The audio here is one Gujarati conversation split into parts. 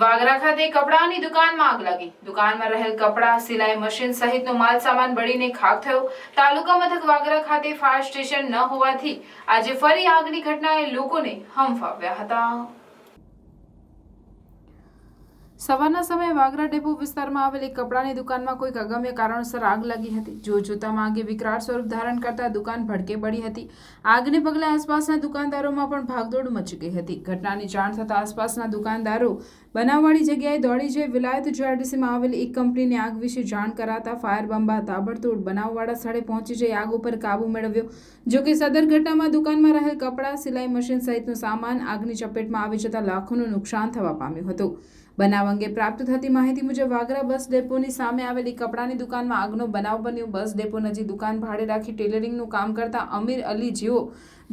વાગરા ખાતે કપડાની દુકાનમાં આગ લાગી. દુકાનમાં રહેલ કપડા, સિલાઈ મશીન સહિતનો માલ સામાન બળીને ખાખ થયો. તાલુકા મથક વાગરા ખાતે ફાયર સ્ટેશન ન હોવાથી આજે ફરી આગની ઘટનાએ લોકોને હંફાવ્યા હતા. સવારના સમયે વાગરા ડેપો વિસ્તારમાં આવેલી કપડાની દુકાનમાં કોઈક અગમ્ય કારણોસર આગ લાગી હતી. જોતજોતામાં આગે વિકરાળ સ્વરૂપ ધારણ કરતા દુકાન ભડકે બળી હતી. આગને પગલે આસપાસના દુકાનદારોમાં પણ ભાગદોડ મચી ગઈ હતી. ઘટનાની જાણ થતાં આસપાસના દુકાનદારો બનાવવાળી જગ્યાએ દોડી જઈ વિલાયત જીઆઈડીસીમાં આવેલી એક કંપનીને આગ વિશે જાણ કરાતા ફાયર બંબા તાબડતોડ બનાવવાળા સ્થળે પહોંચી જઈ આગ ઉપર કાબુ મેળવ્યો. જોકે સદર ઘટનામાં દુકાનમાં રહેલ કપડાં, સિલાઈ મશીન સહિતનો સામાન આગની ચપેટમાં આવી જતા લાખોનું નુકસાન થવા પામ્યું હતું. બનાવ અંગે પ્રાપ્ત થતી માહિતી મુજબ વાગરા બસ ડેપોની સામે આવેલી કપડાની દુકાનમાં આગનો બનાવ બન્યો. બસ ડેપો નજીક દુકાન ભાડે રાખી ટેલરિંગનું કામ કરતા અમીર અલી જેઓ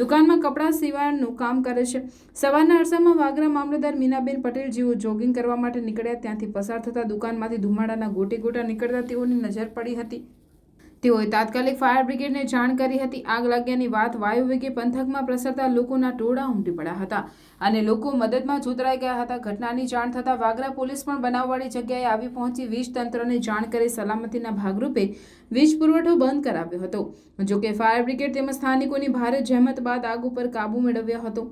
દુકાનમાં કપડાં સીવવાનું કામ કરે છે. સવારના અરસામાં વાગરા મામલતદાર મીનાબેન પટેલ જેઓ જોગિંગ કરવા માટે નીકળ્યા. ત્યાંથી પસાર થતા દુકાનમાંથી ધુમાડાના ગોટે ગોટા નીકળતા તેઓની નજર પડી હતી. તેઓએ તાત્કાલિક ફાયર બ્રિગેડને જાણ કરી હતી. આગ લાગ્યાની વાત વાયુ વેગે પંથકમાં પ્રસરતા લોકોના ટોળા ઉમટી પડ્યા હતા અને લોકો મદદમાં જોતરાઈ ગયા હતા. ઘટનાની જાણ થતાં વાગરા પોલીસ પણ બનાવવાળી જગ્યાએ આવી પહોંચી વીજ તંત્રને જાણ કરી સલામતીના ભાગરૂપે વીજ પુરવઠો બંધ કરાવ્યો હતો. જોકે ફાયર બ્રિગેડ તેમજ સ્થાનિકોની ભારે જહેમત બાદ આગ ઉપર કાબુ મેળવ્યો હતો.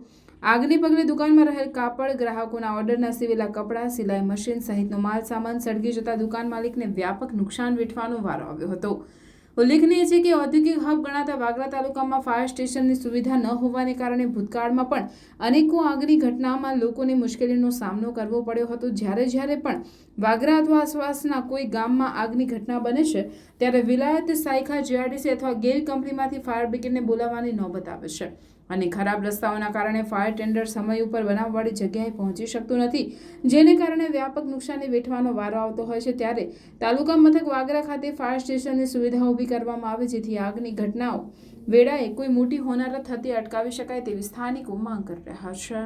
આગને પગલે દુકાનમાં રહેલ કાપડ, ગ્રાહકોના ઓર્ડરના સીવેલા કપડાં, સિલાઈ મશીન સહિતનો માલ સામાન સળગી જતા દુકાન માલિકને વ્યાપક નુકસાન વેઠવાનો વારો આવ્યો હતો. ઉલ્લેખનીય છે કે ઔદ્યોગિક હબ ગણાતા વાગરા તાલુકામાં ફાયર સ્ટેશનની સુવિધા ન હોવાને કારણે ભૂતકાળમાં પણ અનેકો આગની ઘટનામાં લોકોને મુશ્કેલીનો સામનો કરવો પડ્યો હતો. જ્યારે પણ વાગરા અથવા આસપાસના કોઈ ગામમાં આગની ઘટના બને છે ત્યારે વિલાયત સાયખા જીઆઈડીસી અથવા ગેલ કંપનીમાંથી ફાયર બ્રિગેડને બોલાવવાની નોબત આવે છે અને ખરાબ રસ્તાઓના કારણે ફાયર ટેન્ડર સમય ઉપર બનાવવાળી જગ્યાએ પહોંચી શકતું નથી, જેને કારણે વ્યાપક નુકસાની વેઠવાનો વારો આવતો હોય છે. ત્યારે તાલુકા મથક વાગરા ખાતે ફાયર સ્ટેશનની સુવિધા ઊભી કરવામાં આવે જેથી આગની ઘટનાઓ વેળાએ કોઈ મોટી હોનારત થતી અટકાવી શકાય તેવી સ્થાનિકો માંગ કરી રહ્યા છે.